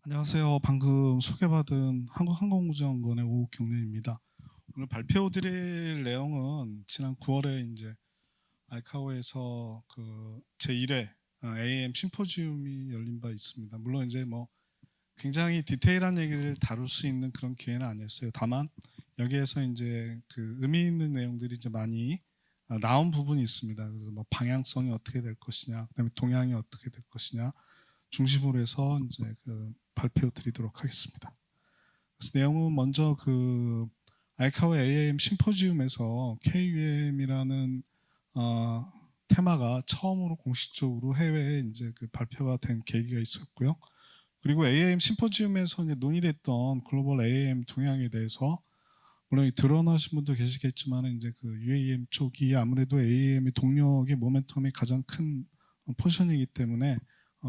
안녕하세요. 방금 소개받은 한국항공우주연구원의 오경련입니다. 오늘 발표드릴 내용은 지난 9월에 이제 아이카오에서 그 제1회 AAM 심포지움이 열린 바 있습니다. 물론 이제 뭐 굉장히 디테일한 얘기를 다룰 수 있는 그런 기회는 아니었어요. 다만 여기에서 이제 그 의미 있는 내용들이 이제 많이 나온 부분이 있습니다. 그래서 뭐 방향성이 어떻게 될 것이냐, 그다음에 동향이 어떻게 될 것이냐 중심으로 해서 이제 그 발표 드리도록 하겠습니다. 그래서 내용은 먼저 그 아이카오 AAM 심포지움에서 KUM이라는 테마가 처음으로 공식적으로 해외에 이제 그 발표가 된 계기가 있었고요. 그리고 AAM 심포지움에서 이제 논의됐던 글로벌 AAM 동향에 대해서 물론 드러나신 분도 계시겠지만 이제 그 UAM 쪽이 아무래도 AAM의 동력의 모멘텀이 가장 큰 포션이기 때문에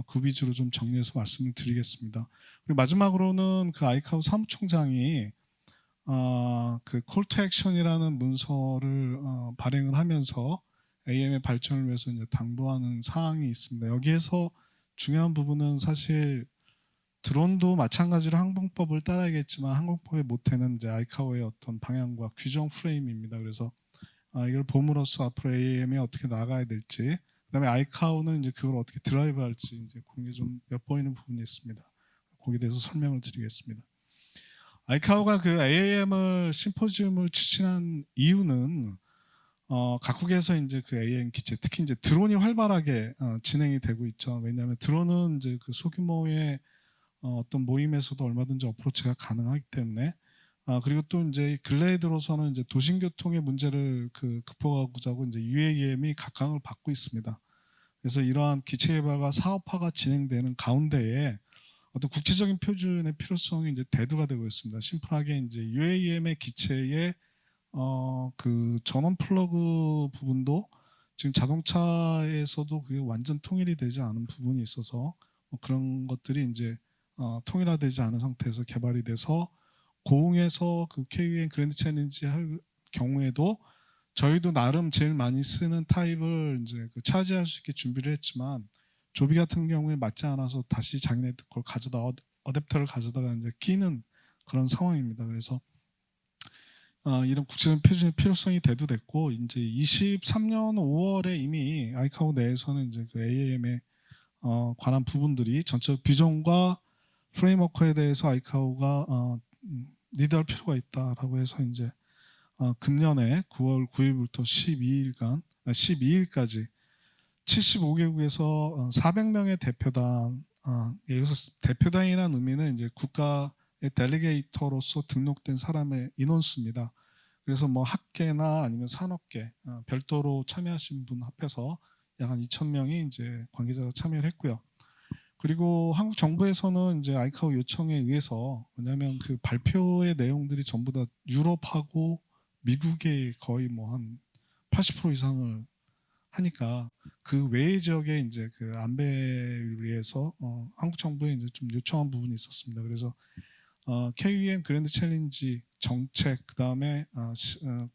그 위주로 좀 정리해서 말씀을 드리겠습니다. 그리고 마지막으로는 그 아이카오 사무총장이 그 콜투 액션이라는 문서를 발행을 하면서 AM의 발전을 위해서 이제 당부하는 사항이 있습니다. 여기에서 중요한 부분은 사실 드론도 마찬가지로 항공법을 따라야겠지만 항공법의 모태는 이제 아이카오의 어떤 방향과 규정 프레임입니다. 그래서 이걸 봄으로써 앞으로 AM이 어떻게 나가야 될지, 그다음에 아이카오는 이제 그걸 어떻게 드라이브할지 이제 그게 좀 엿보이는 부분이 있습니다. 거기에 대해서 설명을 드리겠습니다. 아이카오가 그 AAM을 심포지움을 추진한 이유는 각국에서 이제 그 AAM 기체, 특히 이제 드론이 활발하게 진행이 되고 있죠. 왜냐하면 드론은 이제 그 소규모의 어떤 모임에서도 얼마든지 어프로치가 가능하기 때문에 그리고 또 이제 근래에 들어서는 이제 도심교통의 문제를 극복하고자 하고 이제 UAM이 각광을 받고 있습니다. 그래서 이러한 기체 개발과 사업화가 진행되는 가운데에 어떤 국제적인 표준의 필요성이 이제 대두가 되고 있습니다. 심플하게 이제 UAM의 기체의 그 전원 플러그 부분도 지금 자동차에서도 그게 완전 통일이 되지 않은 부분이 있어서 그런 것들이 이제 통일화되지 않은 상태에서 개발이 돼서 고흥에서 그 KUN 그랜드 챌린지 할 경우에도 저희도 나름 제일 많이 쓰는 타입을 이제 그 차지할 수 있게 준비를 했지만 조비 같은 경우에 맞지 않아서 다시 자기네들 걸 가져다 어댑터를 가져다가 이제 끼는 그런 상황입니다. 그래서 이런 국제적인 표준의 필요성이 대두됐고 이제 23년 5월에 이미 아이카오 내에서는 이제 그 AAM에 관한 부분들이 전체 비전과 프레임워크에 대해서 아이카오가 리드할 필요가 있다라고 해서 이제 금년에 9월 9일부터 12일까지 75개국에서 400명의 대표단, 여기서 대표단이라는 의미는 이제 국가의 델리게이터로서 등록된 사람의 인원수입니다. 그래서 뭐 학계나 아니면 산업계 별도로 참여하신 분 합해서 약 한 2,000명이 이제 관계자가 참여를 했고요. 그리고 한국 정부에서는 이제 아이카오 요청에 의해서 왜냐하면 그 발표의 내용들이 전부 다 유럽하고 미국의 거의 뭐 한 80% 이상을 하니까 그 외의 지역에 이제 그 안배를 위해서 한국 정부에 이제 좀 요청한 부분이 있었습니다. 그래서 KUM 그랜드 챌린지 정책 그다음에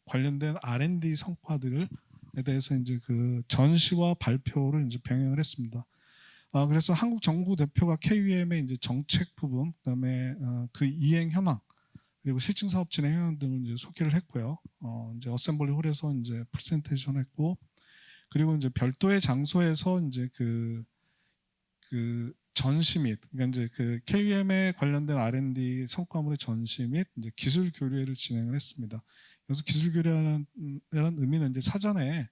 관련된 R&D 성과들에 대해서 이제 그 전시와 발표를 이제 병행을 했습니다. 그래서 한국 정부 대표가 KUM의 이제 정책 부분, 그다음에 그 이행 현황, 그리고 실증 사업 진행 현황 등을 이제 소개를 했고요. 이제 어셈블리 홀에서 이제 프레젠테이션 했고, 그리고 이제 별도의 장소에서 이제 그 전시 및, 그러니까 이제 그 KUM에 관련된 R&D 성과물의 전시 및 이제 기술 교류회를 진행을 했습니다. 그래서 기술 교류라는 의미는 이제 사전에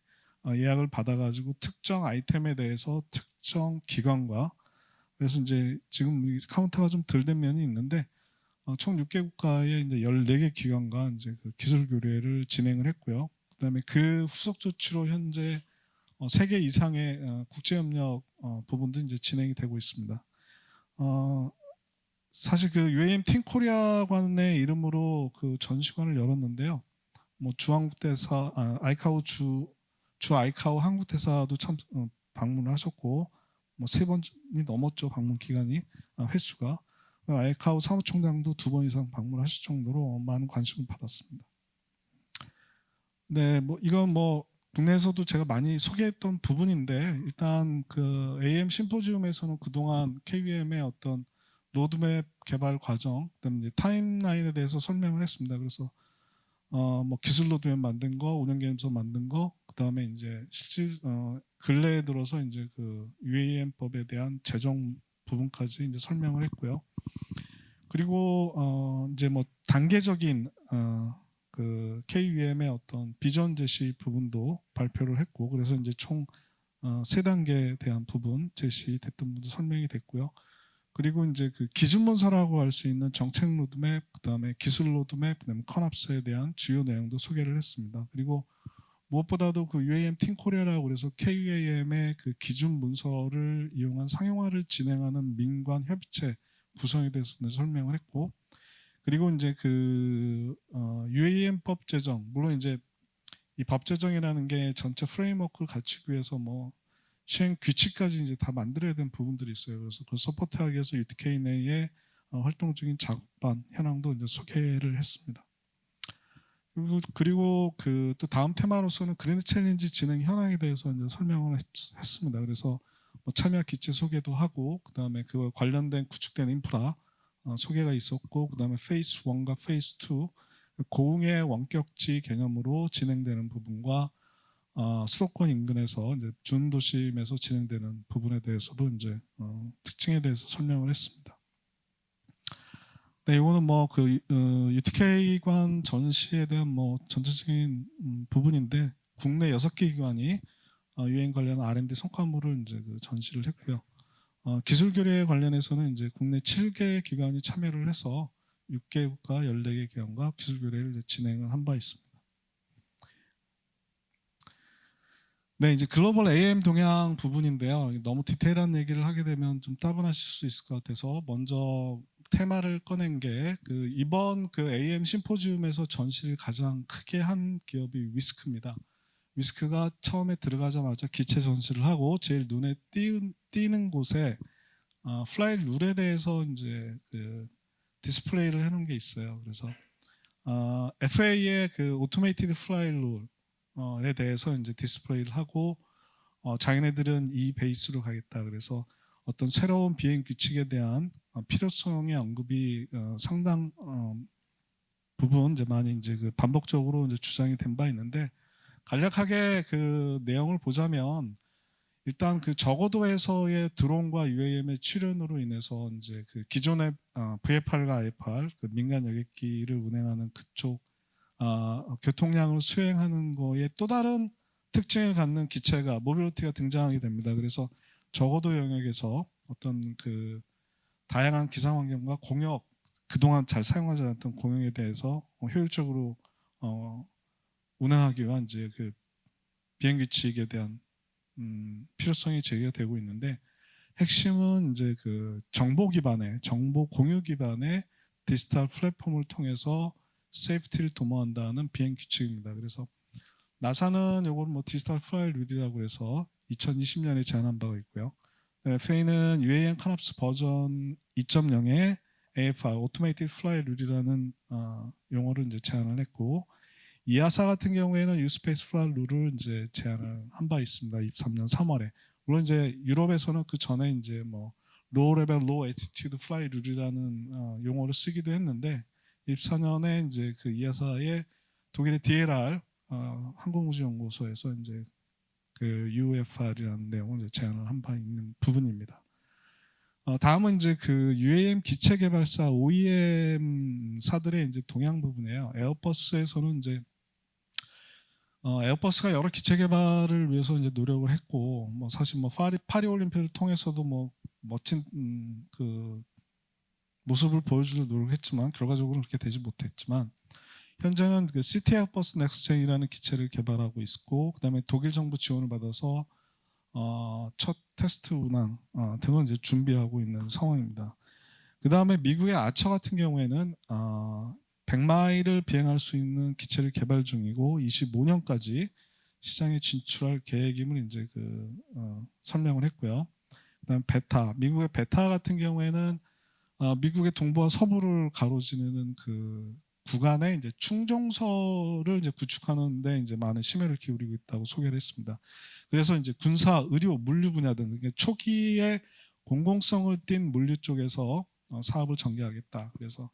예약을 받아가지고 특정 아이템에 대해서 특정 기관과 그래서 이제 지금 카운터가 좀 덜 된 면이 있는데 총 6개 국가의 이제 14개 기관과 이제 그 기술 교류회를 진행을 했고요. 그다음에 그 후속 조치로 현재 3개 이상의 국제협력 부분도 이제 진행이 되고 있습니다. 사실 그 UAM 팀 코리아관의 이름으로 그 전시관을 열었는데요. 뭐 주한국대사, 아이카오 주 아이카오 한국대사도 참 방문을 하셨고 뭐 3번이 넘었죠 방문 기간이 횟수가. 아이카오 사무총장도 2번 이상 방문하실 정도로 많은 관심을 받았습니다. 네, 뭐 이건 뭐 국내에서도 제가 많이 소개했던 부분인데 일단 그 AM 심포지움에서는 그동안 KUM의 어떤 로드맵 개발 과정, 그다음에 이제 타임라인에 대해서 설명을 했습니다. 그래서 뭐 기술 로드맵 만든 거, 운영 계획서 만든 거, 그다음에 이제 실질 근래에 들어서 이제 그 UAM법에 대한 제정 부분까지 이제 설명을 했고요. 그리고 이제 뭐 단계적인 그 KUM의 어떤 비전 제시 부분도 발표를 했고, 그래서 이제 총 세 단계에 대한 부분 제시됐던 부분도 설명이 됐고요. 그리고 이제 그 기준 문서라고 할 수 있는 정책 로드맵, 그다음에 기술 로드맵, 그다음에 컨업스에 대한 주요 내용도 소개를 했습니다. 그리고 무엇보다도 그 UAM 팀 코리아라고 그래서 KUAM의 그 기준 문서를 이용한 상용화를 진행하는 민관 협의체 구성에 대해서는 설명을 했고, 그리고 이제 그 UAM법 제정, 물론 이제 이 법 제정이라는 게 전체 프레임워크를 갖추기 위해서 뭐 시행 규칙까지 이제 다 만들어야 되는 부분들이 있어요. 그래서 그걸 서포트하기 위해서 UTK 내에 활동 중인 작업반 현황도 이제 소개를 했습니다. 그리고 그 또 다음 테마로서는 그랜드 챌린지 진행 현황에 대해서 이제 설명을 했습니다. 그래서 뭐 참여 기체 소개도 하고, 그 다음에 그 관련된 구축된 인프라 소개가 있었고, 그 다음에 페이스 1과 페이스 2 고흥의 원격지 개념으로 진행되는 부분과 수도권 인근에서 이제 준도심에서 진행되는 부분에 대해서도 이제 특징에 대해서 설명을 했습니다. 네, 이거는 뭐 그 UTK관 전시에 대한 뭐 전체적인 부분인데, 국내 6개 기관이 유행 관련 R&D 성과물을 이제 그 전시를 했고요. 기술 교류에 관련해서는 이제 국내 7개 기관이 참여를 해서 6개 국가 14개 기관과 기술 교류를 진행을 한 바 있습니다. 네, 이제 글로벌 AM 동향 부분인데요. 너무 디테일한 얘기를 하게 되면 좀 따분하실 수 있을 것 같아서 먼저 테마를 꺼낸 게 그 이번 그 AM 심포지움에서 전시를 가장 크게 한 기업이 위스크입니다. 위스크가 처음에 들어가자마자 기체 전시를 하고 제일 눈에 띄는 곳에 플라이 룰에 대해서 이제 그 디스플레이를 해놓은 게 있어요. 그래서 FA의 그 오토메이티드 플라이 룰에 대해서 이제 디스플레이를 하고 자기네들은 이 베이스로 가겠다. 그래서 어떤 새로운 비행 규칙에 대한 필요성의 언급이 상당 부분 이제 많이 이제 그 반복적으로 이제 주장이 된 바 있는데, 간략하게 그 내용을 보자면 일단 그 저고도에서의 드론과 UAM의 출현으로 인해서 이제 그 기존의 VFR과 IFR 그 민간 여객기를 운행하는 그쪽 교통량을 수행하는 거에 또 다른 특징을 갖는 기체가 모빌리티가 등장하게 됩니다. 그래서 저고도 영역에서 어떤 그 다양한 기상 환경과 공역, 그동안 잘 사용하지 않았던 공역에 대해서 효율적으로 운행하기 위한 이제 그 비행 규칙에 대한 필요성이 제기가 되고 있는데, 핵심은 이제 그 정보 기반의, 정보 공유 기반의 디지털 플랫폼을 통해서 세이프티를 도모한다는 비행 규칙입니다. 그래서 나사는 이걸 뭐 디지털 플라이 룰이라고 해서 2020년에 제안한 바가 있고요. FA는 UAM 카납스 버전 2.0에 AFR (Automated Flight Rule이라는 용어를 이제 제안을 했고, 이아사 같은 경우에는 유스페이스 플라이 룰을 이제 제안을 한 바 있습니다. 23년 3월에. 물론 이제 유럽에서는 그 전에 이제 뭐 로우 레벨 로우 애티튜드 플라이 룰이라는 용어를 쓰기도 했는데, 24년에 이제 그 이아사의 독일의 DLR 항공우주연구소에서 이제 그 UFR이라는 내용을 이제 제안을 한 바 있는 부분입니다. 다음은 이제 그 UAM 기체 개발사 OEM사들의 이제 동향 부분이에요. 에어버스에서는 이제 에어버스가 여러 기체 개발을 위해서 이제 노력을 했고, 뭐 사실 뭐 파리 올림픽을 통해서도 뭐 멋진 그 모습을 보여주려 노력했지만 결과적으로 그렇게 되지 못했지만, 현재는 그 시티 에어버스 넥스트젠이라는 기체를 개발하고 있고, 그다음에 독일 정부 지원을 받아서 첫 테스트 운항 등을 이제 준비하고 있는 상황입니다. 그다음에 미국의 아처 같은 경우에는 100마일을 비행할 수 있는 기체를 개발 중이고 25년까지 시장에 진출할 계획임을 이제 그 설명을 했고요. 그다음에 베타, 미국의 베타 같은 경우에는 미국의 동부와 서부를 가로지르는 그 구간에 이제 충정서를 이제 구축하는데 이제 많은 심혈을 기울이고 있다고 소개를 했습니다. 그래서 이제 군사, 의료, 물류 분야 등 초기에 공공성을 띈 물류 쪽에서 사업을 전개하겠다. 그래서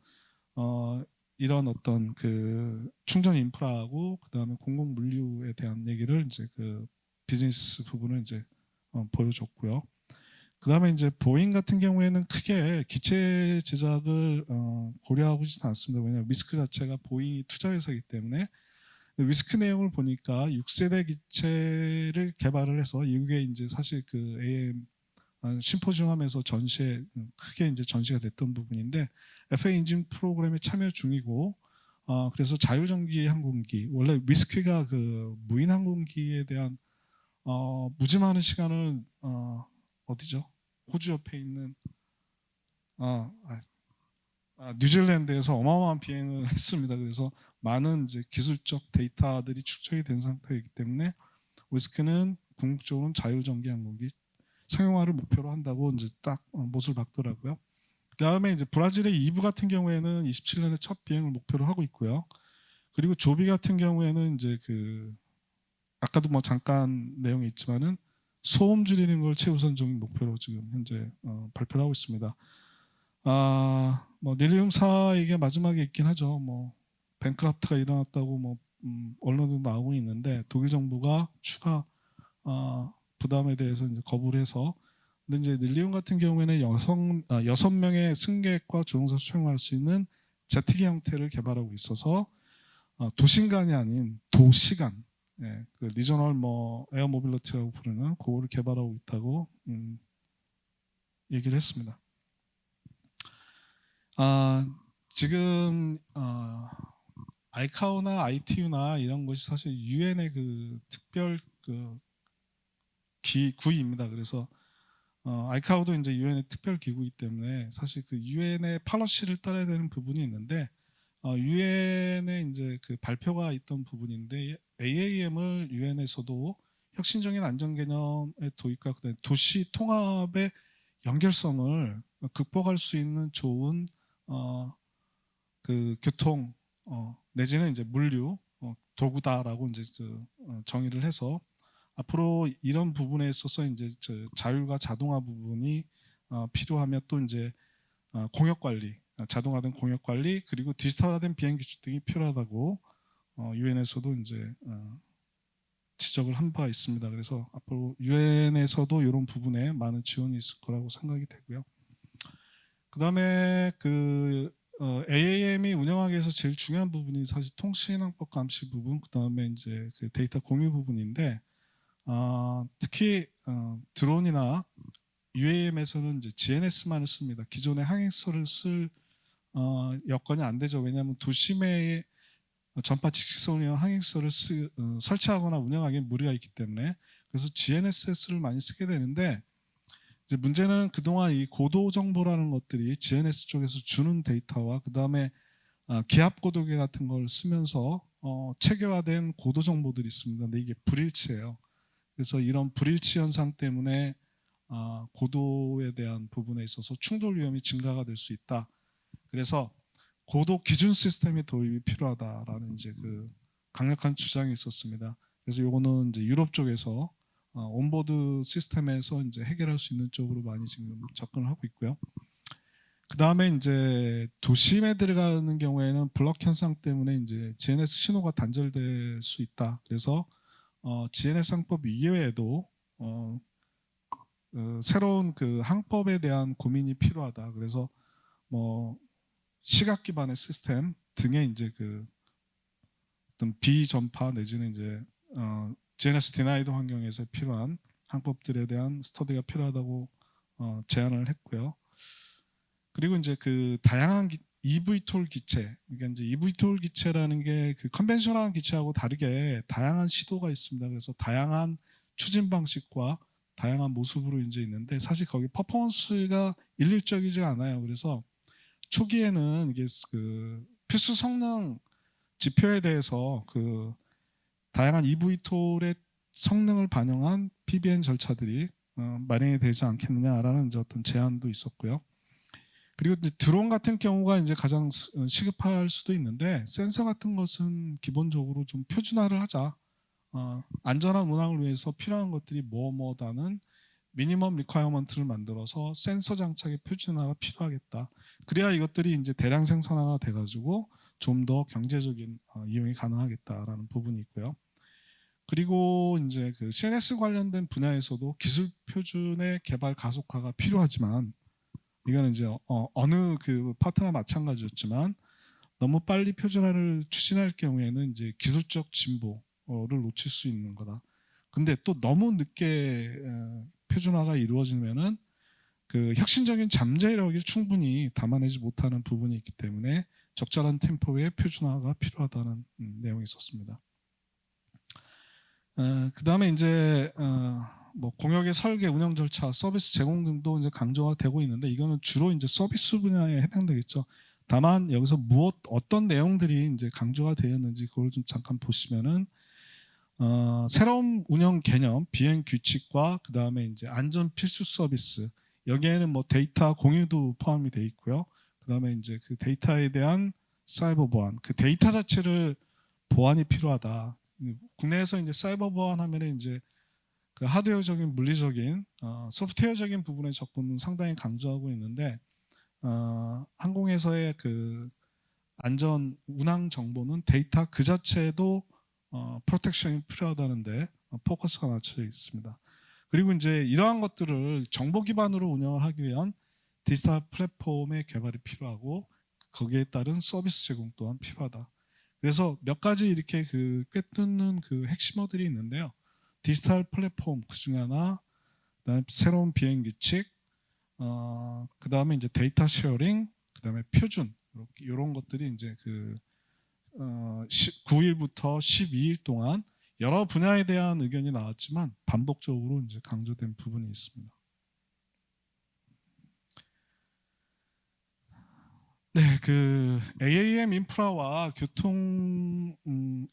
이런 어떤 그 충전 인프라하고 그다음에 공공 물류에 대한 얘기를 이제 그 비즈니스 부분을 이제 보여줬고요. 그다음에 이제 보잉 같은 경우에는 크게 기체 제작을 고려하고 있지는 않습니다. 왜냐하면 위스크 자체가 보잉이 투자 회사이기 때문에 위스크 내용을 보니까 6세대 기체를 개발을 해서 이게 이제 사실 그 AM 심포지엄에서 전시에 크게 이제 전시가 됐던 부분인데 FA 인증 프로그램에 참여 중이고 그래서 자율전기 항공기 원래 위스크가 그 무인 항공기에 대한 무지 많은 시간을 어디죠? 호주 옆에 있는 뉴질랜드에서 어마어마한 비행을 했습니다. 그래서 많은 이제 기술적 데이터들이 축적이 된 상태이기 때문에 위스크는 궁극적으로는 자율전기 항공기 상용화를 목표로 한다고 이제 딱 못을 박더라고요. 그다음에 이제 브라질의 이브 같은 경우에는 27년에 첫 비행을 목표로 하고 있고요. 그리고 조비 같은 경우에는 이제 그 아까도 뭐 잠깐 내용이 있지만은 소음 줄이는 걸 최우선적인 목표로 지금 현재 발표를 하고 있습니다. 뭐 릴리움사 이게 마지막에 있긴 하죠. 뭐 뱅크라프트가 일어났다고 뭐 언론도 나오고 있는데 독일 정부가 추가 부담에 대해서 이제 거부를 해서 근데 이제 릴리움 같은 경우에는 6명의 승객과 조종사 수행할 수 있는 제트기 형태를 개발하고 있어서 도심간이 아닌 도시간 그 리저널 뭐 에어 모빌리티라고 부르는 그거를 개발하고 있다고 얘기를 했습니다. 지금 아이카오나 ITU나 이런 것이 사실 유엔의 그 특별 그 구입니다. 그래서 아이카오도 이제 유엔의 특별 기구이기 때문에 사실 그 유엔의 팔러시를 따라야 되는 부분이 있는데 유엔의 이제 그 발표가 있던 부분인데 AAM을 유엔에서도 혁신적인 안전 개념의 도입과 그다음에 도시 통합의 연결성을 극복할 수 있는 좋은 그 교통 내지는 이제 물류 도구다라고 이제 정의를 해서 앞으로 이런 부분에 있어서 이제 자율과 자동화 부분이 필요하면 또 이제 공역 관리, 자동화된 공역 관리 그리고 디지털화된 비행 기술 등이 필요하다고 유엔에서도 이제 지적을 한 바가 있습니다. 그래서 앞으로 유엔에서도 이런 부분에 많은 지원이 있을 거라고 생각이 되고요. 그다음에 그 AAM이 운영하기 위해서 제일 중요한 부분이 사실 통신항법 감시 부분, 그다음에 이제 그 데이터 공유 부분인데 특히 드론이나 UAM에서는 이제 GNS만을 씁니다. 기존의 항행서를 쓸 여건이 안 되죠. 왜냐하면 도심에 전파 직식선이나 항행서를 설치하거나 운영하기에 무리가 있기 때문에 그래서 GNSS를 많이 쓰게 되는데 이제 문제는 그동안 이 고도 정보라는 것들이 GNS 쪽에서 주는 데이터와 그 다음에 기압 고도계 같은 걸 쓰면서 체계화된 고도 정보들이 있습니다. 근데 이게 불일치예요. 그래서 이런 불일치 현상 때문에 고도에 대한 부분에 있어서 충돌 위험이 증가가 될 수 있다. 그래서 고도 기준 시스템의 도입이 필요하다라는 이제 그 강력한 주장이 있었습니다. 그래서 요거는 이제 유럽 쪽에서 온보드 시스템에서 이제 해결할 수 있는 쪽으로 많이 지금 접근을 하고 있고요. 그 다음에 이제 도심에 들어가는 경우에는 블럭 현상 때문에 이제 GNS 신호가 단절될 수 있다. 그래서 GNS 항법 이외에도 새로운 그 항법에 대한 고민이 필요하다. 그래서 뭐 시각 기반의 시스템 등의 이제 그 어떤 비전파 내지는 이제 GNS 디나이드 환경에서 필요한 항법들에 대한 스터디가 필요하다고 제안을 했고요. 그리고 이제 그 다양한 EV톨 기체, 그러니까 이제 EV톨 기체라는 게 그 컨벤셔널한 기체하고 다르게 다양한 시도가 있습니다. 그래서 다양한 추진 방식과 다양한 모습으로 이제 있는데 사실 거기 퍼포먼스가 일률적이지 않아요. 그래서 초기에는 이게 그 필수 성능 지표에 대해서 그 다양한 EV톨의 성능을 반영한 PBN 절차들이 마련이 되지 않겠느냐라는 이제 어떤 제안도 있었고요. 그리고 이제 드론 같은 경우가 이제 가장 시급할 수도 있는데 센서 같은 것은 기본적으로 좀 표준화를 하자. 안전한 운항을 위해서 필요한 것들이 뭐뭐다는 미니멈 리퀘어먼트를 만들어서 센서 장착의 표준화가 필요하겠다. 그래야 이것들이 이제 대량 생산화가 돼가지고 좀 더 경제적인 이용이 가능하겠다라는 부분이 있고요. 그리고 이제 그 CNS 관련된 분야에서도 기술 표준의 개발 가속화가 필요하지만 이거는 이제 어느 그 파트나 마찬가지였지만 너무 빨리 표준화를 추진할 경우에는 이제 기술적 진보를 놓칠 수 있는 거다. 근데 또 너무 늦게 표준화가 이루어지면은 그 혁신적인 잠재력을 충분히 담아내지 못하는 부분이 있기 때문에 적절한 템포의 표준화가 필요하다는 내용이 있었습니다. 그 다음에 이제 뭐 공역의 설계, 운영 절차, 서비스 제공 등도 이제 강조가 되고 있는데 이거는 주로 이제 서비스 분야에 해당되겠죠. 다만 여기서 어떤 내용들이 이제 강조가 되었는지 그걸 좀 잠깐 보시면은 새로운 운영 개념, 비행 규칙과 그 다음에 이제 안전 필수 서비스 여기에는 뭐 데이터 공유도 포함이 돼 있고요. 그 다음에 이제 그 데이터에 대한 사이버 보안, 그 데이터 자체를 보안이 필요하다. 국내에서 이제 사이버 보안하면은 이제 그 하드웨어적인 물리적인 소프트웨어적인 부분의 접근은 상당히 강조하고 있는데 항공에서의 그 안전 운항 정보는 데이터 그 자체도 프로텍션이 필요하다는데 포커스가 맞춰져 있습니다. 그리고 이제 이러한 것들을 정보 기반으로 운영을 하기 위한 디지털 플랫폼의 개발이 필요하고 거기에 따른 서비스 제공 또한 필요하다. 그래서 몇 가지 이렇게 그 꿰뚫는 그 핵심어들이 있는데요. 디지털 플랫폼 그 중에 하나, 그다음에 새로운 비행 규칙, 그다음에 이제 데이터 쉐어링, 그다음에 표준 이런 것들이 이제 그 9일부터 12일 동안 여러 분야에 대한 의견이 나왔지만 반복적으로 이제 강조된 부분이 있습니다. 네, 그 AAM 인프라와 교통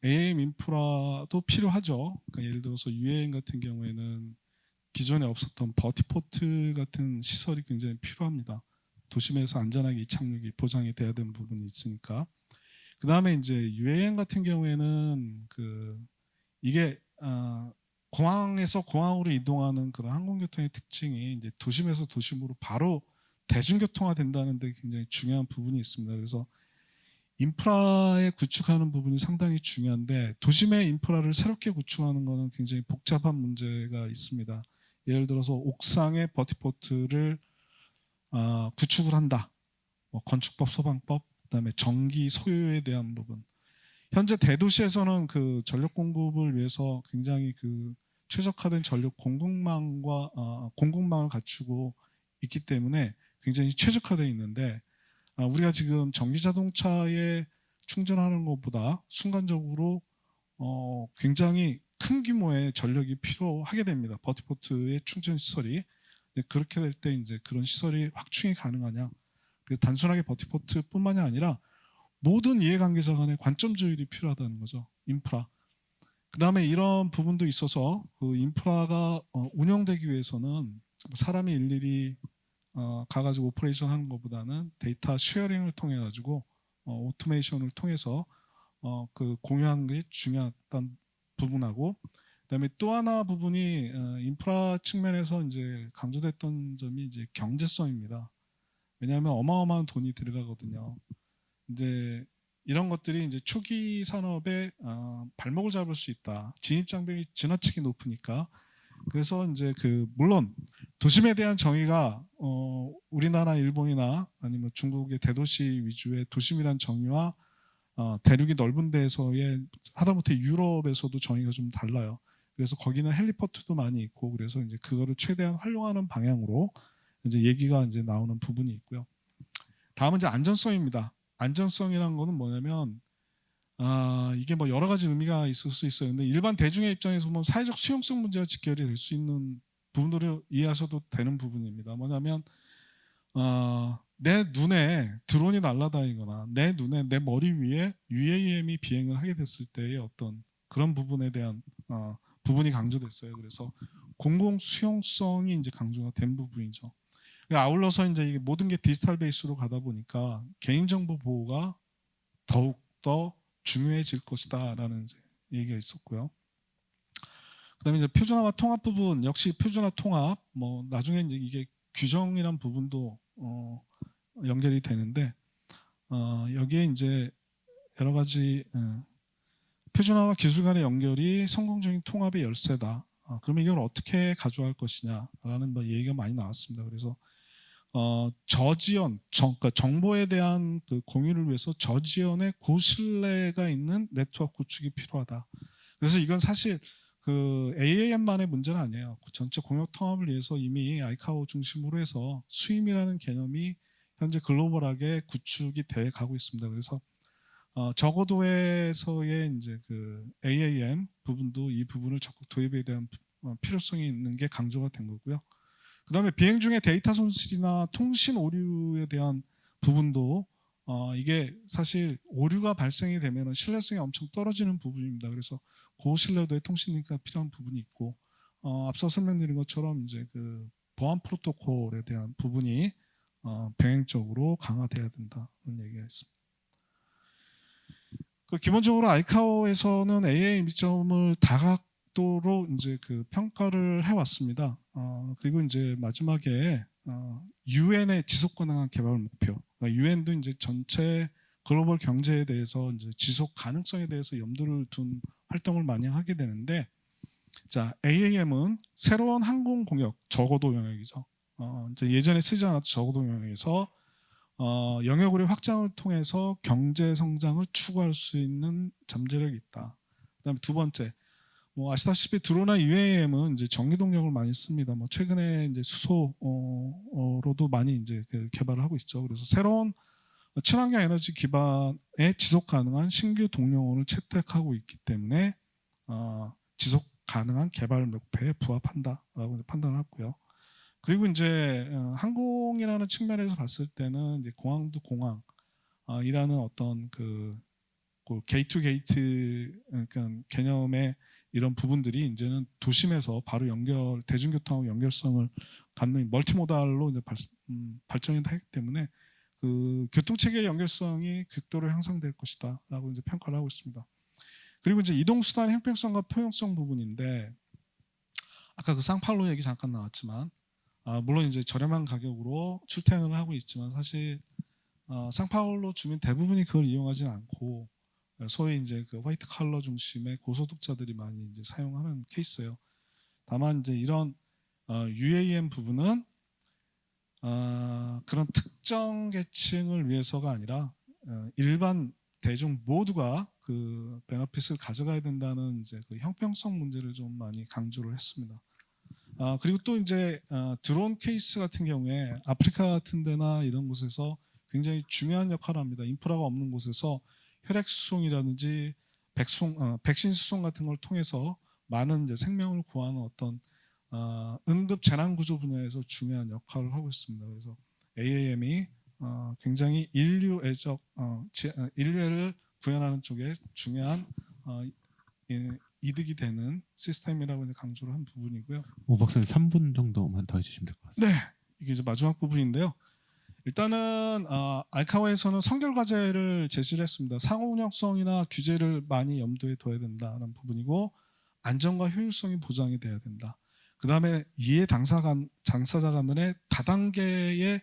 AAM 인프라도 필요하죠. 그러니까 예를 들어서 UAM 같은 경우에는 기존에 없었던 버티포트 같은 시설이 굉장히 필요합니다. 도심에서 안전하게 이착륙이 보장이 돼야 되는 부분이 있으니까. 그 다음에 이제 UAM 같은 경우에는 그 이게 공항에서 공항으로 이동하는 그런 항공교통의 특징이 이제 도심에서 도심으로 바로 대중교통화 된다는 데 굉장히 중요한 부분이 있습니다. 그래서 인프라에 구축하는 부분이 상당히 중요한데 도심의 인프라를 새롭게 구축하는 것은 굉장히 복잡한 문제가 있습니다. 예를 들어서 옥상에 버티포트를 구축을 한다. 뭐 건축법, 소방법, 그다음에 전기 소유에 대한 부분. 현재 대도시에서는 그 전력 공급을 위해서 굉장히 그 최적화된 전력 공급망을 갖추고 있기 때문에 굉장히 최적화되어 있는데 우리가 지금 전기 자동차에 충전하는 것보다 순간적으로 굉장히 큰 규모의 전력이 필요하게 됩니다. 버티포트의 충전 시설이 그렇게 될 때 이제 그런 시설이 확충이 가능하냐? 단순하게 버티포트뿐만이 아니라 모든 이해관계자 간의 관점 조율이 필요하다는 거죠. 인프라. 그 다음에 이런 부분도 있어서 그 인프라가 운영되기 위해서는 사람이 일일이 가가지고 오퍼레이션 하는 것보다는 데이터 쉐어링을 통해 가지고 오토메이션을 통해서 그 공유하는 게 중요한 부분하고 그다음에 또 하나 부분이 인프라 측면에서 이제 강조됐던 점이 이제 경제성입니다. 왜냐하면 어마어마한 돈이 들어가거든요. 근데 이런 것들이 이제 초기 산업에 발목을 잡을 수 있다. 진입 장벽이 지나치게 높으니까. 그래서 이제 그 물론 도심에 대한 정의가 우리나라, 일본이나 아니면 중국의 대도시 위주의 도심이란 정의와 대륙이 넓은 데에서의 하다못해 유럽에서도 정의가 좀 달라요. 그래서 거기는 헬리포트도 많이 있고 그래서 이제 그거를 최대한 활용하는 방향으로 이제 얘기가 이제 나오는 부분이 있고요. 다음은 이제 안전성입니다. 안전성이라는 거는 뭐냐면 이게 뭐 여러 가지 의미가 있을 수 있어요. 근데 일반 대중의 입장에서 보면 사회적 수용성 문제가 직결이 될 수 있는 부분들을 이해하셔도 되는 부분입니다. 뭐냐면 내 눈에 드론이 날아다니거나 내 눈에 내 머리 위에 UAM이 비행을 하게 됐을 때의 어떤 그런 부분에 대한 부분이 강조됐어요. 그래서 공공 수용성이 이제 강조가 된 부분이죠. 아울러서 이제 이게 모든 게 디지털 베이스로 가다 보니까 개인정보 보호가 더욱 더 중요해질 것이다라는 얘기가 있었고요. 그다음에 이제 표준화와 통합 부분 역시 표준화 통합 뭐 나중에 이제 이게 규정이란 부분도 연결이 되는데 여기에 이제 여러 가지 표준화와 기술 간의 연결이 성공적인 통합의 열쇠다. 그러면 이걸 어떻게 가져갈 것이냐라는 뭐 얘기가 많이 나왔습니다. 그래서 저지연, 그러니까 정보에 대한 그 공유를 위해서 저지연의 고신뢰가 있는 네트워크 구축이 필요하다. 그래서 이건 사실 그 AAM만의 문제는 아니에요. 그 전체 공역 통합을 위해서 이미 아이카오 중심으로 해서 수임이라는 개념이 현재 글로벌하게 구축이 돼 가고 있습니다. 그래서 저고도에서의 이제 그 AAM 부분도 이 부분을 적극 도입에 대한 필요성이 있는 게 강조가 된 거고요. 그 다음에 비행 중에 데이터 손실이나 통신 오류에 대한 부분도 이게 사실 오류가 발생이 되면 신뢰성이 엄청 떨어지는 부분입니다. 그래서 고신뢰도의 통신 링크가 필요한 부분이 있고 앞서 설명드린 것처럼 이제 그 보안 프로토콜에 대한 부분이 병행적으로 강화돼야 된다는 얘기가 있습니다. 기본적으로 아이카오에서는 AA 미점을 다각도로 이제 그 평가를 해왔습니다. 그리고 이제 마지막에 UN의 지속 가능한 개발 목표. UN도 이제 전체 글로벌 경제에 대해서 이제 지속 가능성에 대해서 염두를 둔 활동을 많이 하게 되는데, 자 AAM은 새로운 항공 공역 저고도 영역이죠. 이제 예전에 쓰지 않았던 저고도 영역에서 영역으로 확장을 통해서 경제 성장을 추구할 수 있는 잠재력이 있다. 그다음에 두 번째, 뭐 아시다시피 드론이나 UAM은 이제 전기 동력을 많이 씁니다. 뭐 최근에 이제 수소로도 많이 이제 그 개발을 하고 있죠. 그래서 새로운 친환경 에너지 기반의 지속 가능한 신규 동력원을 채택하고 있기 때문에 지속 가능한 개발 목표에 부합한다라고 판단을 했고요. 그리고 이제 항공이라는 측면에서 봤을 때는 이제 공항도 공항이라는 어떤 그 게이트 게이트 그러니까 개념의 이런 부분들이 이제는 도심에서 바로 대중교통하고 연결성을 갖는 멀티모달로 이제 발전이 되기 때문에 그 교통체계의 연결성이 극도로 향상될 것이다라고 이제 평가를 하고 있습니다. 그리고 이제 이동수단 형평성과 포용성 부분인데, 아까 그 상파울로 얘기 잠깐 나왔지만, 물론 이제 저렴한 가격으로 출퇴근을 하고 있지만 사실 상파울로 주민 대부분이 그걸 이용하지는 않고 소위 이제 그 화이트 칼러 중심의 고소득자들이 많이 이제 사용하는 케이스예요. 다만 이제 이런 UAM 부분은 그런 특정 계층을 위해서가 아니라 일반 대중 모두가 그 베너핏을 가져가야 된다는 이제 그 형평성 문제를 좀 많이 강조를 했습니다. 그리고 또 이제 드론 케이스 같은 경우에 아프리카 같은 데나 이런 곳에서 굉장히 중요한 역할을 합니다. 인프라가 없는 곳에서 혈액 수송이라든지 백신 수송 같은 걸 통해서 많은 이제 생명을 구하는 어떤 응급 재난 구조 분야에서 중요한 역할을 하고 있습니다. 그래서 AAM이 굉장히 인류애를 구현하는 쪽에 중요한 이득이 되는 시스템이라고 강조를 한 부분이고요. 오 박사님 3분 정도만 더 해주시면 될 것 같습니다. 네, 이게 이제 마지막 부분인데요. 일단은 알카오에서는 선결 과제를 제시를 했습니다. 상호 운영성이나 규제를 많이 염두에 둬야 된다는 부분이고, 안전과 효율성이 보장이 돼야 된다. 그 다음에 이해 당사자 간의 다단계의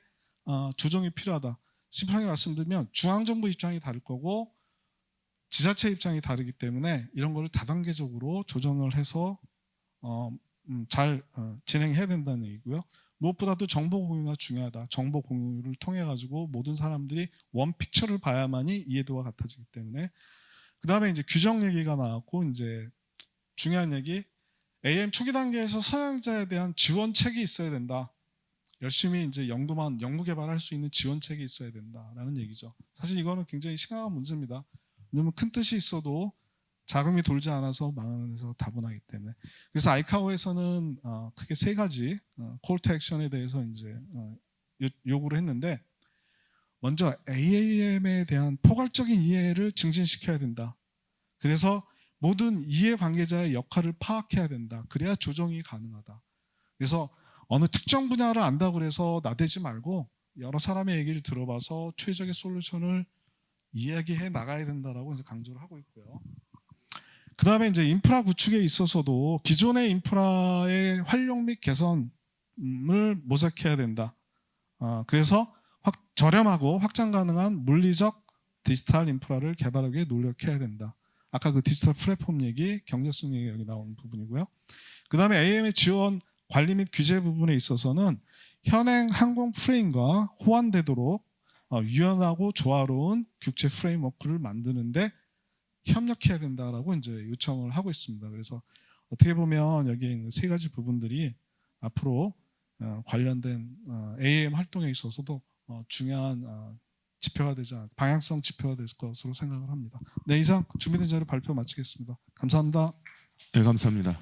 조정이 필요하다. 심플하게 말씀드리면 중앙정부 입장이 다를 거고 지자체 입장이 다르기 때문에 이런 거를 다단계적으로 조정을 해서 잘 진행해야 된다는 얘기고요. 무엇보다도 정보 공유가 중요하다. 정보 공유를 통해 가지고 모든 사람들이 원 픽처를 봐야만이 이해도가 같아지기 때문에. 그 다음에 이제 규정 얘기가 나왔고, 이제 중요한 얘기, AM 초기 단계에서 사용자에 대한 지원책이 있어야 된다. 열심히 이제 연구 개발할 수 있는 지원책이 있어야 된다라는 얘기죠. 사실 이거는 굉장히 심각한 문제입니다. 왜냐하면 큰 뜻이 있어도 자금이 돌지 않아서 망하면서 다분하기 때문에. 그래서 아이카오에서는 크게 세 가지 콜 투 액션에 대해서 이제 요구를 했는데, 먼저 AAM에 대한 포괄적인 이해를 증진시켜야 된다. 그래서 모든 이해 관계자의 역할을 파악해야 된다. 그래야 조정이 가능하다. 그래서 어느 특정 분야를 안다고 해서 나대지 말고 여러 사람의 얘기를 들어봐서 최적의 솔루션을 이야기해 나가야 된다라고 해서 강조를 하고 있고요. 그 다음에 이제 인프라 구축에 있어서도 기존의 인프라의 활용 및 개선을 모색해야 된다. 그래서 저렴하고 확장 가능한 물리적 디지털 인프라를 개발하기 위해 노력해야 된다. 아까 그 디지털 플랫폼 얘기, 경제성 얘기 여기 나오는 부분이고요. 그 다음에 AM의 지원 관리 및 규제 부분에 있어서는 현행 항공 프레임과 호환되도록 유연하고 조화로운 국제 프레임워크를 만드는데 협력해야 된다라고 이제 요청을 하고 있습니다. 그래서 어떻게 보면 여기 있는 세 가지 부분들이 앞으로 관련된 AAM 활동에 있어서도 중요한 지표가 되지 않, 방향성 지표가 될 것으로 생각을 합니다. 네, 이상 준비된 자료 발표 마치겠습니다. 감사합니다. 네, 감사합니다.